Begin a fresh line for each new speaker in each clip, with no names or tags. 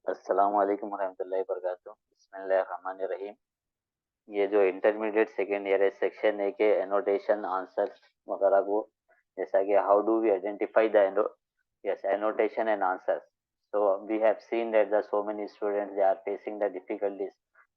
अस्सलाम वालेकुम रहमतुल्लाहि वबरकातुहू। बिस्मिल्लाहिर्रहमानिर्रहीम। ये जो इंटरमीडिएट सेकेंड ईयर है, सेक्शन ए के एनोटेशन आंसर वगैरह को, जैसा कि how do we identify the yes annotation and answers. So we have seen that the so many students, they are facing the difficulties.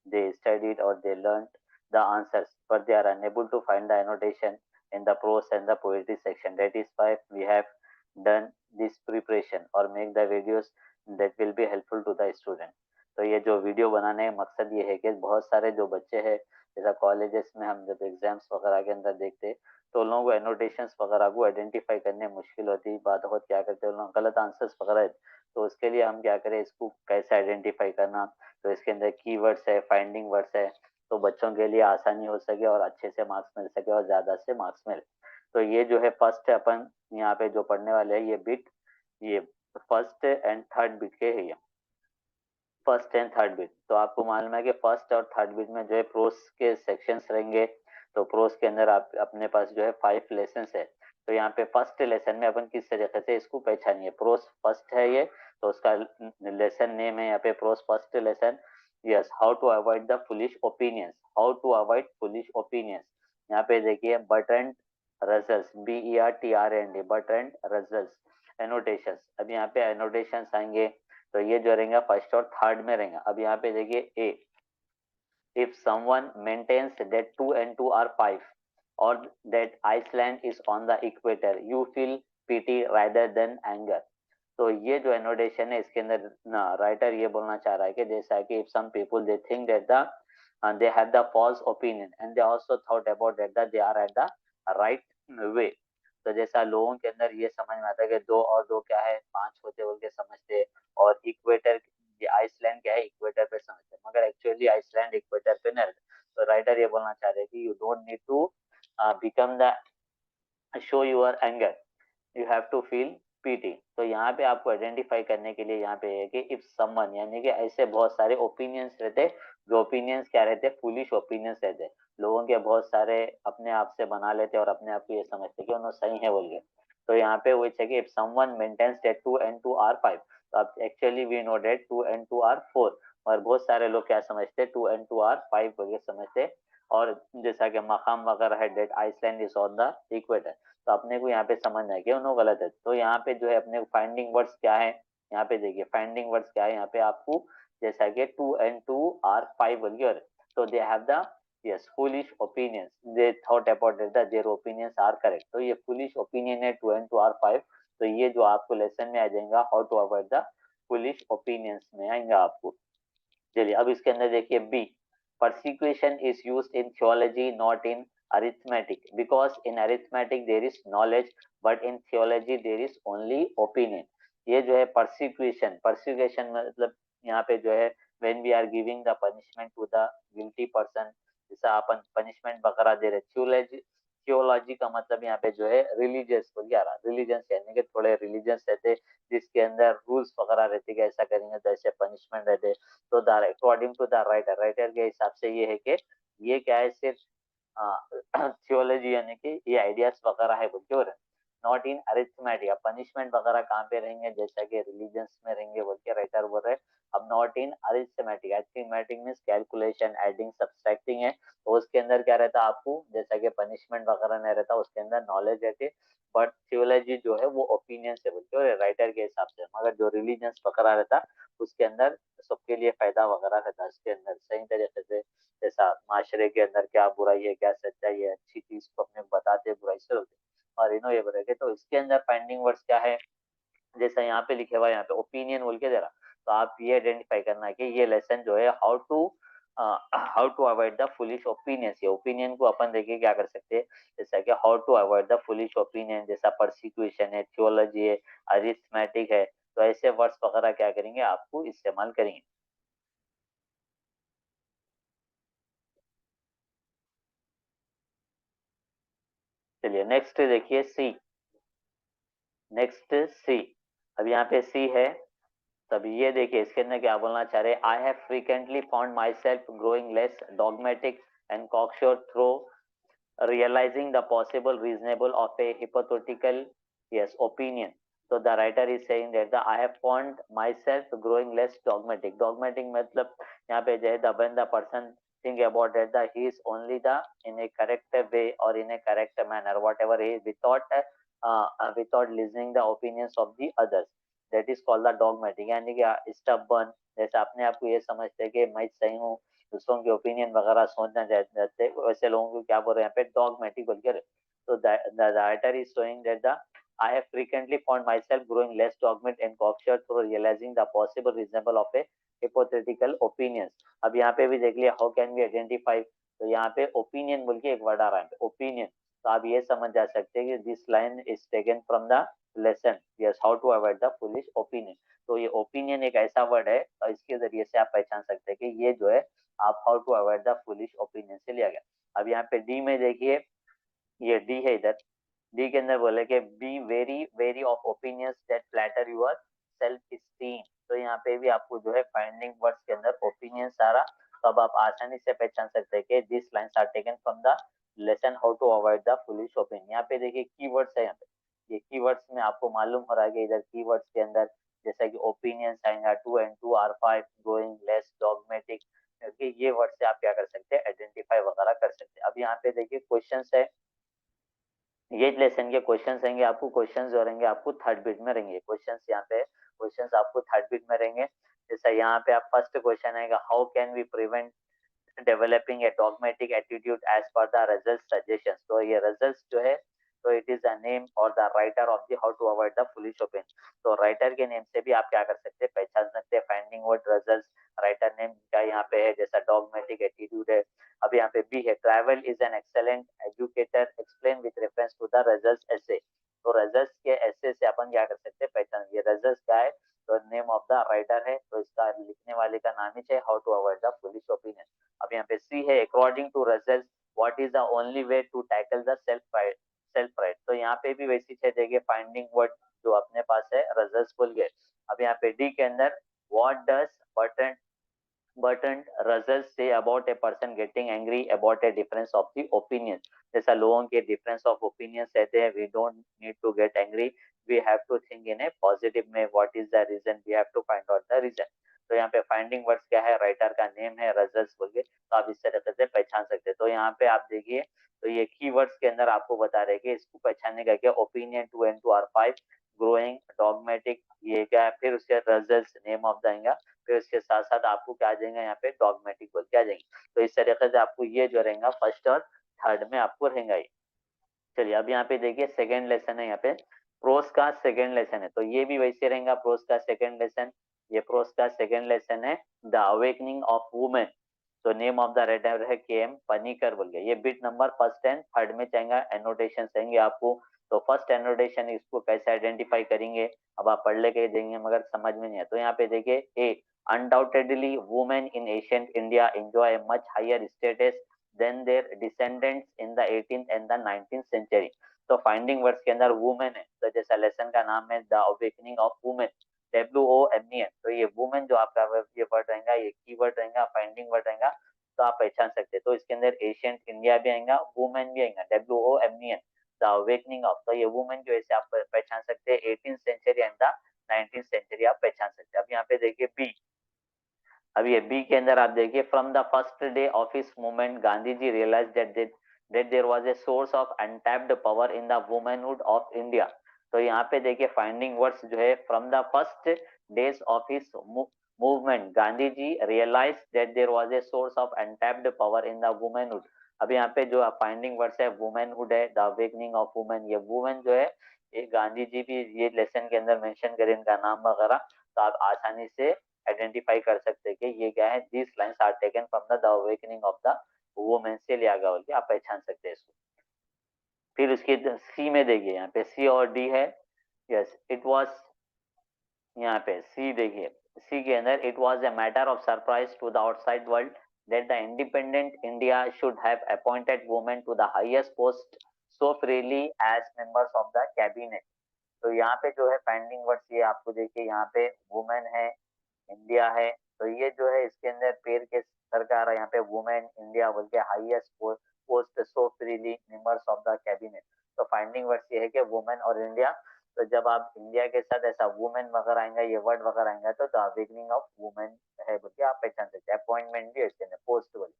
They studied or they learned the answers, but they are unable to find the annotation in the prose and the poetry section. That is why we have done this preparation or make the videos that will be helpful to the student. तो ये जो video बनाने का मकसद ये है कि बहुत सारे जो बच्चे हैं, जैसा कॉलेजेस में हम जब एग्जाम्स वगैरह के अंदर देखते हैं, तो लोगों को एनोटेशंस वगैरह को आइडेंटिफाई करने में मुश्किल होती है। बात बहुत क्या करते हैं लोग, गलत आंसर्स वगैरह है। तो उसके लिए हम क्या करें, इसको कैसे आइडेंटिफाई करना, तो इसके अंदर कीवर्ड्स है, फाइंडिंग वर्ड्स है, तो बच्चों के लिए आसानी हो सके और अच्छे से मार्क्स मिल सके और ज्यादा से मार्क्स मिले। तो ये जो है फर्स्ट अपन यहाँ पे जो पढ़ने वाले हैं, ये बिट, ये फर्स्ट एंड थर्ड बिट के है। ये फर्स्ट एंड थर्ड बिट, तो आपको मालूम है कि फर्स्ट और थर्ड बिट में जो है प्रोस के सेक्शंस रहेंगे। तो प्रोस के अंदर आप अपने पास जो है 5 लेसन्स है। तो यहाँ पे फर्स्ट लेसन में अपन किस तरीके से इसको पहचानिए, प्रोस फर्स्ट है ये, तो उसका लेसन नेम है यहाँ पे prose first lesson. Yes, how to avoid the foolish opinions, how to avoid foolish opinions. यहाँ पे देखिए Bertrand Russell, BERTRAND, Bertrand Russell annotations. अब यहाँ पे एनोटेशंस आएंगे, तो ये जो रहेगा फर्स्ट और थर्ड में रहेगा। अब यहाँ पे देखिए ए, if someone maintains that 2 and 2 are 5 or that Iceland is on the equator, you feel pity rather than anger. तो ये जो एनोटेशन है, इसके अंदर ना राइटर ये बोलना चाह रहा है कि जैसा कि if some people they think that they have the false opinion and they also thought about that they are at the right way. तो जैसा लोगों के अंदर ये समझ में आता है कि 2 और 2 क्या है, 5 होते बोल के समझते, और इक्वेटर, ये आइसलैंड क्या है, इक्वेटर पे समझते, मगर एक्चुअली आइसलैंड इक्वेटर पे नहीं रहता। तो राइटर ये बोलना चाह रहे हैं कि you don't need to become the show your anger, you have to feel pity. तो यहाँ पे आपको आइडेंटिफाई करने के लिए यहाँ पे है कि इफ समवन, यानी कि ऐसे बहुत सारे ओपिनियंस रहते, जो ओपिनियंस क्या रहते, फुलिश ओपिनियंस रहते। लोगों के बहुत सारे अपने आप से बना लेते और अपने आप को ये समझते कि उन्होंने सही है बोल के। तो यहाँ पे वो है कि if someone maintains that 2 and 2 are 5, तो अब actually we know that 2 and 2 are 4, और बहुत सारे लोग क्या समझते, 2 and 2 are 5 बोल के समझते। और जैसा कि मकाम वगैरह है that Iceland is on the equator, तो अपने को यहाँ पे समझना है कि उन्होंने गलत है। तो यहाँ पे जो है अपने फाइंडिंग वर्ड्स क्या है, यहाँ पे देखिए फाइंडिंग वर्ड्स क्या है, यहाँ पे आपको जैसा कि 2 and 2 are 5 बोल के, तो they have the yes foolish opinions, they thought about it that their opinions are correct। तो ये foolish opinion है 2 and 2 are 5। तो ये जो आपको लेसन में आ जाएगा how to avoid the foolish opinions में आएगा आपको। चलिए अब इसके अंदर देखिए B, persecution is used in theology not in arithmetic because in arithmetic there is knowledge but in theology there is only opinion। ये जो है persecution मतलब यहाँ पे जो है when we are giving the punishment to the guilty person, जैसा अपन punishment वगैरह दे रहे, थियोलॉजी का मतलब यहाँ पे जो है रिलीजियस बोल गया, रिलीजन यानी कि थोड़े रिलीजियस रहते, जिसके अंदर रूल्स वगैरह रहते कि ऐसा करेंगे तो ऐसे पनिशमेंट रहते। तो according to the writer, writer के हिसाब से ये है कि ये क्या है, सिर्फ थियोलॉजी यानी कि ये आइडियाज वगैरह है बोल के, नॉट इन अरिथमेटिक। पनिशमेंट वगैरह कहाँ पे रहेंगे, जैसा कि रिलीजन्स में रहेंगे बोल के राइटर बोल रहे। अब not in arithmetic, arithmetic means calculation, adding, subtracting है, तो उसके अंदर क्या रहता आपको, जैसा कि पनिशमेंट वगैरह नहीं रहता, उसके अंदर नॉलेज रहती। बट थियोलॉजी जो है वो ओपिनियन से बोलते हो राइटर के हिसाब से, मगर जो रिलीजन्स वगैरह रहता उसके अंदर सबके लिए फायदा वगैरह रहता है, उसके अंदर सही तरीके से जैसा माशरे के अंदर क्या बुराई है क्या सच्चाई है, अच्छी चीज को अपने बताते बुराई से रोकते, और इन्हों ये बोलेंगे। तो इसके अंदर फाइंडिंग वर्ड्स क्या है, जैसा यहाँ पे लिखे हुआ है, यहाँ पे ओपिनियन बोल के दे रहा, तो आप ये आइडेंटिफाई करना है कि ये लेसन जो है how to avoid the foolish opinions. ये ओपिनियन को अपन देखिए क्या कर सकते हैं, जैसा कि how to avoid the foolish opinion, जैसा परसिक्यूशन है, थियोलॉजी है, अरिथमेटिक है, तो ऐसे वर्ड्स वगैरह क्या करेंगे आपको इस्तेमाल करेंगे। चलिए नेक्स्ट देखिए सी, नेक्स्ट सी। अब यहाँ पे सी है, तब ये देखिए इसके अंदर क्या बोलना चाह रहे, I have frequently found my self growing less dogmatic and cocksure through realizing the possible reasonable of a hypothetical yes opinion। तो the writer is saying that the I have found my self growing less dogmatic. Dogmatic मतलब यहाँ पे जो है the person think about that he is only the in a correct way or in a correct manner whatever he is without listening the opinions of the others, that is called the dogmatic। यानी कि stubborn, जैसे अपने आप को ये समझते हैं कि मैं सही हूँ, दूसरों के ओपिनियन वगैरह सोचना चाहते हैं, वैसे लोगों को क्या बोल रहे हैं यहाँ पे डॉगमेटिक बोल के। तो the writer is showing that the I have frequently found myself growing less dogmatic and cocksure through realizing the possible reasonable of a hypothetical opinions। अब यहाँ पे भी देख लिया हाउ कैन वी आइडेंटिफाई, तो यहाँ पे ओपिनियन बोल के एक वर्ड आ रहा है ओपिनियन, तो आप ये समझ जा सकते हैं कि this line is taken from the lesson yes how to avoid the foolish opinion. तो ये ओपिनियन एक ऐसा वर्ड है और इसके जरिए से आप पहचान सकते हैं कि ये जो है आप how to avoid the foolish opinion से लिया गया। अब यहाँ पे डी में देखिए, ये डी है इधर, डी के अंदर बोले कि be very very of opinions that flatter your self esteem. तो यहाँ पे भी आपको जो है फाइंडिंग वर्ड्स के अंदर ओपिनियंस आ रहा, तो अब आप आसानी से पहचान सकते हैं कि this lines are taken from the lesson how to avoid the foolish opinion. यहाँ पे देखिए कीवर्ड्स है, यहाँ पे ये कीवर्ड्स में आपको मालूम हो रहा है कि इधर कीवर्ड्स के अंदर जैसा कि ओपिनियंस आएगा, 2 and 2 are 5, growing less dogmatic, क्योंकि ये वर्ड से आप क्या कर सकते हैं आइडेंटिफाई वगैरह कर सकते हैं। अब यहाँ पे देखिए क्वेश्चंस है, ये लेसन के क्वेश्चंस रहेंगे आपको, क्वेश्चंस जो रहेंगे आपको थर्ड बीट में रहेंगे, क्वेश्चंस यहाँ पे क्वेश्चंस आपको थर्ड बीट में रहेंगे। जैसा यहाँ पे आप फर्स्ट क्वेश्चन आएगा, how can we prevent developing a dogmatic attitude as per the Russell suggestion. तो ये रिजल्ट जो है, तो इट इज द नेम और the writer of the how to avoid the foolish opinion. तो राइटर के name से भी आप क्या कर सकते हैं पहचान सकते हैं finding word result, writer name क्या यहाँ पे है, जैसा डॉगमेटिक एटीट्यूड है। अब यहाँ पे बी है, travel is an excellent educator explain with reference to the Russell ऐसे। तो रिजल्ट के ऐसे से अपन क्या कर सकते हैं पहचान, ये रिजल्ट क्या है, तो नेम ऑफ द राइटर है, तो इसका लिखने वाले का नाम ही है how to avoid the foolish opinion. अब यहाँ पे सी है, according to result what is the only way to tackle the self pride. तो यहाँ पे भी वैसी है, देखिए फाइंडिंग वर्ड जो अपने पास है रिजल्ट बोल गए। अब यहाँ पे डी के अंदर what does Bertrand Russell say about a person getting angry about a difference of the opinion. जैसा लोगों के डिफरेंस ऑफ ओपिनियन रहते हैं, we don't need to get angry, we have to think in a positive में, what is the reason, we have to find out the reason. तो यहाँ पे finding words क्या है, राइटर का नेम है, रिजल्ट बोल के, तो आप इस तरह से पहचान सकते हैं। तो यहाँ पे आप देखिए, तो ये कीवर्ड्स के अंदर आपको बता रहे कि इसको पहचानने का क्या, opinion 2 and 2 are 5, growing dogmatic, ये क्या है, फिर उसके रिजल्ट नेम ऑफ देंगे, फिर उसके साथ साथ आपको क्या देंगे यहाँ पे डॉगमेटिक बोल क्या देंगे। तो इस तरीके से आपको ये जो रहेगा फर्स्ट और थर्ड में आपको रहेगा ये। चलिए अब यहाँ पे देखिए सेकेंड लेसन है, यहाँ पे प्रोस का सेकेंड लेसन है, तो ये भी वैसे रहेगा प्रोस का सेकेंड लेसन। ये प्रोस का सेकेंड लेसन है द अवेकनिंग ऑफ वुमेन। तो नेम ऑफ द राइटर है के एम पनीकर बोल गया। ये bit number first and third में चाहेंगे एनोटेशन चाहिए आपको। तो फर्स्ट एनोटेशन इसको कैसे आइडेंटिफाई करेंगे, अब आप पढ़ लेके देंगे मगर समझ में नहीं है। तो यहाँ पे देखिए A, undoubtedly women in ancient India enjoy a much higher status than their descendants in the 18th and the 19th century. तो फाइंडिंग वर्ड्स के अंदर वुमेन है, तो जैसा लेसन का नाम है the awakening of women, WOMEN। तो ये वुमेन जो आपका ये वर्ड रहेगा, ये कीवर्ड रहेगा, फाइंडिंग वर्ड रहेगा, तो आप पहचान सकते हैं। तो इसके अंदर एशियंट इंडिया भी आएगा, वुमेन भी आएगा, WOMEN द अवेकनिंग ऑफ। तो ये वुमेन जो ऐसे आप पहचान सकते हैं 18th century and the 19th century आप पहचान सकते हैं। अब यहाँ पे देखिए बी, अब ये बी के अंदर आप देखिए from the first day of his movement Gandhi ji realise that there was a source of untapped power in the womanhood of India. तो यहाँ पे देखिए फाइंडिंग वर्ड्स जो है from the first days of his movement Gandhi ji realise that there was a source of untapped power in the womanhood. अब यहाँ पे जो फाइंडिंग वर्ड्स है वुमेनहुड है, द अवेकनिंग ऑफ वुमेन, ये वुमेन जो है ये गांधी जी भी ये लेसन के अंदर मेंशन करें इनका नाम वगैरह, तो आप आसानी से आइडेंटिफाई कर सकते हैं कि ये क्या है, this lines are taken from the awakening of the women से लिया गया बोल के आप पहचान सकते हैं इसको। फिर उसके सी में देखिए, यहाँ पे सी और डी है, यस इट वाज, यहाँ पे सी देखिए, सी के अंदर it was a matter of surprise to the outside world that the independent India should have appointed women to the highest post so freely as members of the cabinet. तो यहाँ पे जो है फाइंडिंग वर्ड्स ये आपको देखिए, यहाँ पे वुमेन है, इंडिया है, तो ये जो है इसके अंदर पेड़ के सरकार है, यहाँ पे वुमेन इंडिया बोल के highest post so freely members of the cabinet. तो फाइंडिंग वर्ड्स ये है कि वुमेन और इंडिया तो जब आप इंडिया के साथ ऐसा वुमेन वगैरह आएगा, ये वर्ड वगैरह आएगा, तो द अवेकनिंग ऑफ वुमेन है बोल के आप पहचान सकते हैं। अपॉइंटमेंट भी इसके अंदर पोस्ट बोल।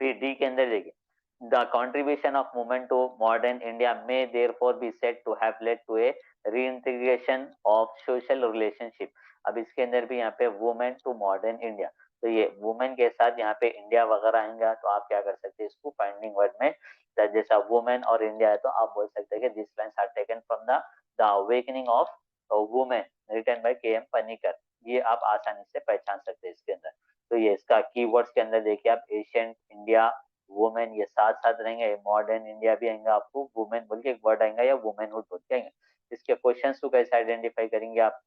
फिर डी के अंदर देखिए, the contribution of women to modern India में therefore be said to have led to a reintegration of social relationship. अब इसके अंदर भी यहाँ पे वुमेन टू मॉडर्न इंडिया, तो ये वुमेन के साथ यहाँ पे इंडिया वगैरह आएगा, तो आप क्या कर सकते हैं इसको फाइंडिंग वर्ड में, जैसा वुमेन और इंडिया है तो आप बोल सकते हैं कि this lines are taken from the awakening of women written by K M Panikkar. ये आप आसानी से पहचान सकते हैं इसके अंदर। तो ये इसका कीवर्ड्स के अंदर देखिए आप, एशियंट इंडिया, वुमेन, ये साथ साथ रहेंगे। मॉडर्न इंडिया भी आएगा आपको, वुमेन बोल के एक वर्ड आएगा या वुमेनहुड बोल के आएंगे। इसके क्वेश्चंस को कैसे आइडेंटिफाई करेंगे आप?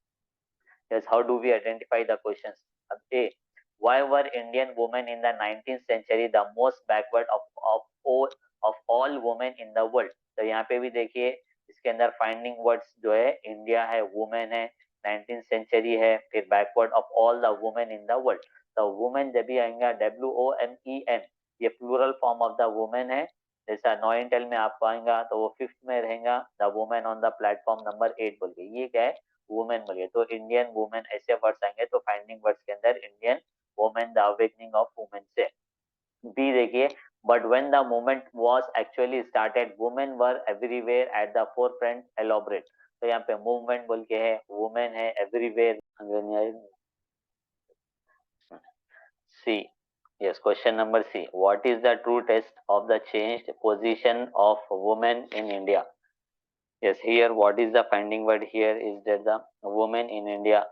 Yes, how do we identify the questions? अब A, why were Indian women in the 19th century the most backward of all women in the world? तो यहाँ पे भी देखिए इसके अंदर फाइंडिंग वर्ड्स जो है, इंडिया है, वुमेन है, 19th सेंचुरी है, फिर backward of all the women in the world. तो वुमेन जब भी आएगा WOMEN, ये plural form of the women है। जैसा नॉइंटेल में आपको आएगा तो वो फिफ्थ में रहेगा, the women on the platform number 8 बोल के, ये क्या है? वुमेन बोलिए। तो इंडियन वुमेन ऐसे वर्ड्स आएंगे, तो फाइंडिंग वर्ड्स के अंदर Indian women, the awakening of women से। बी देखिए, but when the movement was actually started women were everywhere at the forefront, elaborate. तो यहाँ पे मूवमेंट बोल के है, वुमेन है, everywhere. C, yes, question number C, what is the true test of the changed position of women in India? Yes, here what is the finding word here is that the women in India,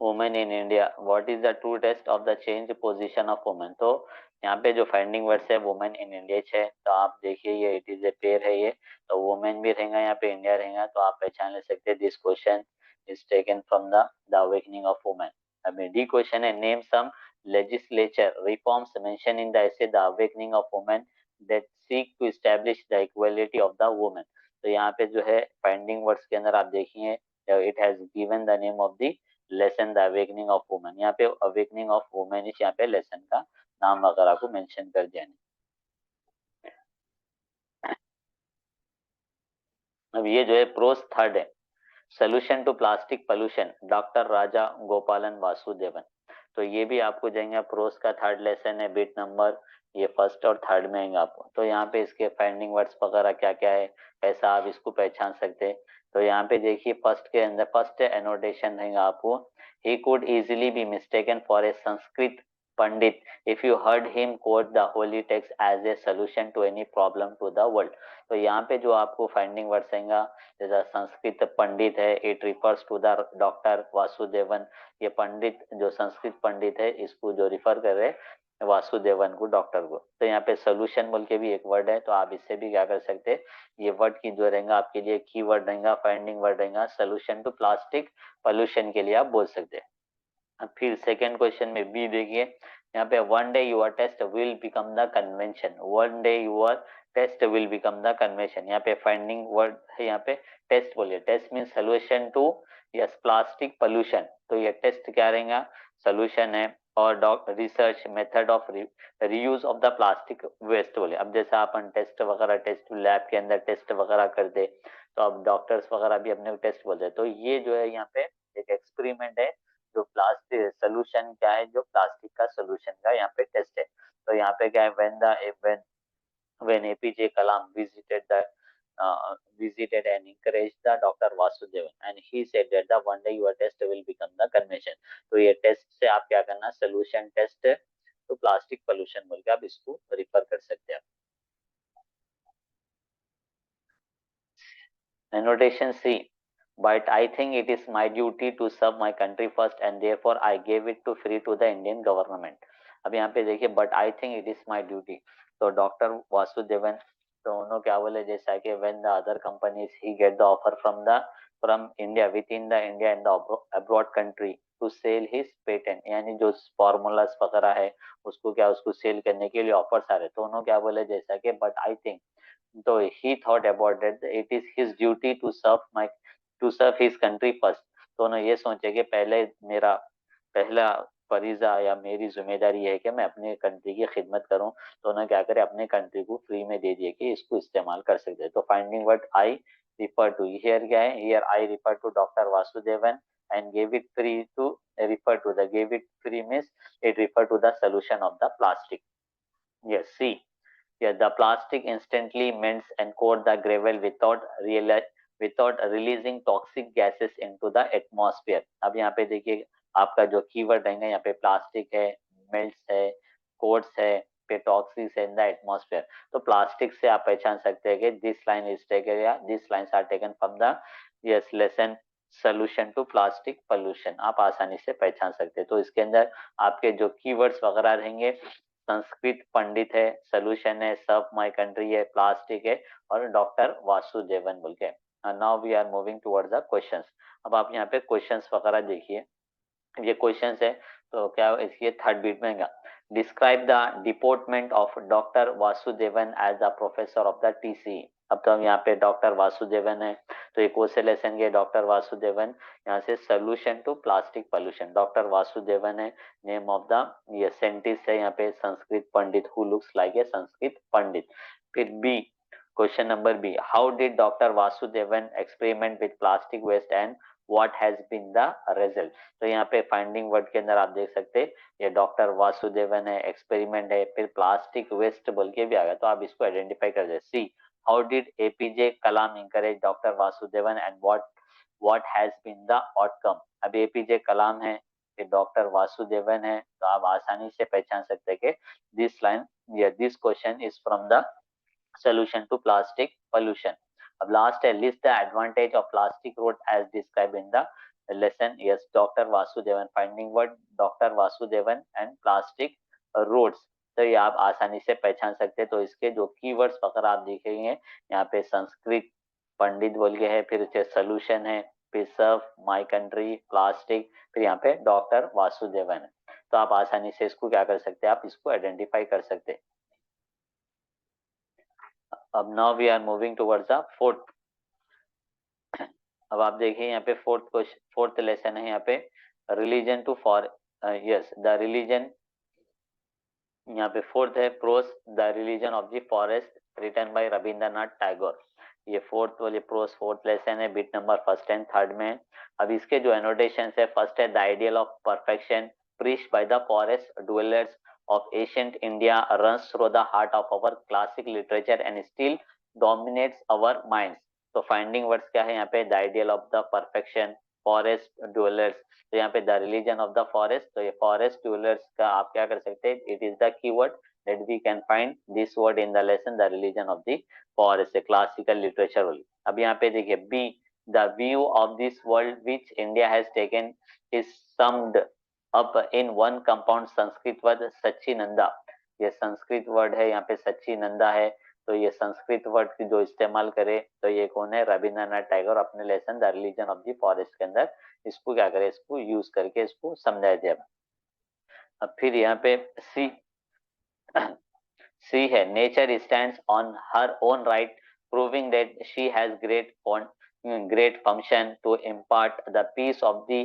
women in India, what is the true test of the change position of women. तो यहाँ पे जो finding words है women in India है, तो आप देखिए ये इट इज ए पेयर है, ये तो वुमेन भी रहेगा, यहाँ पे इंडिया रहेगा, तो आप पहचान ले सकते हैं this question is taken from the awakening of women. अभी डी क्वेश्चन है, name some legislature reforms mention in the essay the awakening of women that seek to establish the equality of the women. तो यहाँ पे जो है finding words के अंदर आप देखिए, it has given the name of the lesson, the awakening of women. यहाँ पे अवेकनिंग ऑफ वुमेन इस यहाँ पे लेसन का नाम वगैरह को मेंशन कर दिया नहीं। अब ये जो है प्रोस थर्ड है, solution to plastic pollution, doctor Rajagopalan Vasudevan. तो ये भी आपको जाएंगे, प्रोस का थर्ड लेसन है, बिट नंबर ये फर्स्ट और थर्ड में आएंगे आपको। तो यहाँ पे इसके फाइंडिंग वर्ड्स वगैरह क्या क्या है, कैसा आप इसको पहचान सकते हैं। तो यहाँ पे देखिए फर्स्ट के अंदर फर्स्ट एनोटेशन रहेगा आपको, he could easily be mistaken for a Sanskrit Pandit if you heard him quote the holy text as a solution to any problem to the world। तो यहाँ पे जो आपको फाइंडिंग वर्ड्स आएगा, जैसा संस्कृत पंडित है, it refers to the doctor Vasudevan. ये पंडित जो संस्कृत पंडित है इसको जो रिफर कर रहे हैं वासुदेवन को, डॉक्टर को। तो यहाँ पे सोल्यूशन बोल के भी एक वर्ड है, तो आप इससे भी क्या कर सकते हैं, ये वर्ड की जो रहेगा आपके लिए की वर्ड रहेगा, फाइंडिंग वर्ड रहेगा सोल्यूशन टू प्लास्टिक पोल्यूशन के लिए आप बोल सकते हैं। अब फिर सेकेंड क्वेश्चन में बी देखिए, यहाँ पे one day your test will become the convention, one day your test will become the convention. यहाँ पे फाइंडिंग वर्ड है, यहाँ पे टेस्ट बोलिए, test mean solution to yes plastic pollution. तो ये टेस्ट क्या रहेगा, सोल्यूशन है, और research method of reuse of the plastic waste बोले। अब जैसा अपन टेस्ट वगैरह, टेस्ट लैब के अंदर टेस्ट वगैरह करते, तो अब डॉक्टर्स वगैरह भी अपने टेस्ट बोलते हैं। तो ये जो है यहाँ पे एक एक्सपेरिमेंट है, जो प्लास्टिक सोल्यूशन क्या है, जो प्लास्टिक का सोल्यूशन का यहाँ पे टेस्ट है। तो यहाँ पे क्या है, when APJ Kalam visited and encouraged the Dr. Vasudevan and he said that the one day your test will become the convention। तो ये टेस्ट से आप क्या करना, सोल्यूशन टेस्ट तो प्लास्टिक पोल्यूशन बोल के आप इसको रिफर कर सकते हैं। Annotation C. But I think it is my duty to serve my country first and therefore I gave it to free to the Indian government। अब यहाँ पे देखिए, but I think it is my duty। तो doctor Vasudevan तो उन्होंने क्या बोले, जैसा कि when the other companies he get the offer from India within the India and the abroad country to sell his patent, यानी जो फॉर्मूलास वगैरह है उसको क्या, उसको सेल करने के लिए ऑफर्स आ रहे, तो उन्होंने क्या बोले, जैसा कि but I think, तो he thought about that it is his duty to serve his country first। तो उन्होंने ये सोचे कि पहले मेरा पहला फरीजा या मेरी जिम्मेदारी है कि मैं अपने कंट्री की खिदमत करूं। तो उन्होंने क्या करे, अपने कंट्री को फ्री में दे दिए कि इसको इस्तेमाल कर सकते हैं। तो finding word I refer to. Here क्या है, here I refer to Dr. Vasudevan and gave it free to refer to. The gave it free means it refer to the solution of the plastic. Yes, C. Yeah, the plastic instantly melts and coat the gravel without releasing toxic gases into the atmosphere. अब यहाँ पे देखिए आपका जो keyword रहेगा, यहाँ पे plastic है, मेल्ट्स है, कोट्स है, पे टॉक्सिक्स इन द एटमॉस्फेयर. तो प्लास्टिक से आप पहचान सकते हैं कि दिस लाइन इज टेकन या this lines are taken from the yes lesson solution to plastic pollution. आप आसानी से पहचान सकते हैं. तो इसके अंदर आपके जो कीवर्ड्स वगैरह रहेंगे, संस्कृत पंडित है, सोल्यूशन है, सर्व माय कंट्री है, प्लास्टिक है और डॉक्टर वासुदेवन बोल के. Now we are moving towards the questions. अब आप यहाँ पे क्वेश्चंस वगैरह देखिए. ये क्वेश्चंस है तो क्या इसके थर्ड बीट में है. Describe the deportment of doctor Vasudevan as the professor of the TC. अब तो हम यहाँ पे डॉक्टर वासुदेवन है तो एक क्वेश्चन के डॉक्टर वासुदेवन, यहाँ से solution to plastic pollution. Doctor Vasudevan है नेम ऑफ द ये साइंटिस्ट है, यहाँ पे Sanskrit pandit who looks like a Sanskrit pandit. फिर B, question number B, how did doctor Vasudevan experiment with plastic waste and what has been the result. तो यहाँ पे फाइंडिंग वर्ड के अंदर आप देख सकते हैं ये डॉक्टर वासुदेवन है, एक्सपेरिमेंट है, फिर प्लास्टिक वेस्ट बोल के भी आ गया. तो आप इसको आइडेंटिफाई कर दे. C, how did APJ Kalam encourage doctor Vasudevan and what has been the outcome. अब एपीजे कलाम है, फिर डॉक्टर वासुदेवन है, तो आप आसानी से पहचान सकते हैं कि दिस लाइन या this question is from the solution to plastic pollution. अब लास्ट है, list the advantage of plastic road as describe in the lesson. Yes, doctor Vasudevan. Finding word doctor Vasudevan and plastic roads. तो ये आप आसानी से पहचान सकते हैं. तो इसके जो कीवर्ड्स वगैरह आप देखेंगे यहाँ पे संस्कृत पंडित बोल के है, फिर सोल्यूशन है, फिर सर्व माय कंट्री, प्लास्टिक, फिर यहाँ पे डॉक्टर वासुदेवन है. तो आप आसानी से इसको क्या कर सकते हैं, आप इसको आइडेंटिफाई कर सकते हैं. अब now we are moving towards the fourth. अब आप देखिए यहाँ पे फोर्थ लेसन है, यहाँ पे religion to for yes the religion. यहाँ पे फोर्थ है prose the religion of the forest written by Rabindranath Tagore. ये फोर्थ वाले प्रोस फोर्थ लेसन है, bit number first and third में. अब इसके जो एनोटेशन है, फर्स्ट है the ideal of perfection preached by the forest dwellers of ancient India runs through the heart of our classic literature and still dominates our minds. तो finding words क्या है यहाँ पे, the ideal of the perfection, forest dwellers. तो यहाँ पे the religion of the forest, तो ये फॉरेस्ट डवेलर्स का आप क्या कर सकते हैं, it is the keyword that we can find this word in the lesson, the religion of the forest, classical literature वाली. अब यहाँ पे देखिए B, the view of this world which India has taken is summed up in one compound Sanskrit word satchidananda. ये Sanskrit word है, यहाँ पे सच्चिनंदा है. तो ये संस्कृत वर्ड की जो इस्तेमाल करे तो ये कौन है, रविंद्रनाथ टैगोर अपने lesson the religion of the forest के अंदर इसको क्या करे, इसको यूज करके इसको समझाया दिया. अब फिर यहाँ पे सी सी है, nature stands on her own right proving that she has great function to impart the peace of the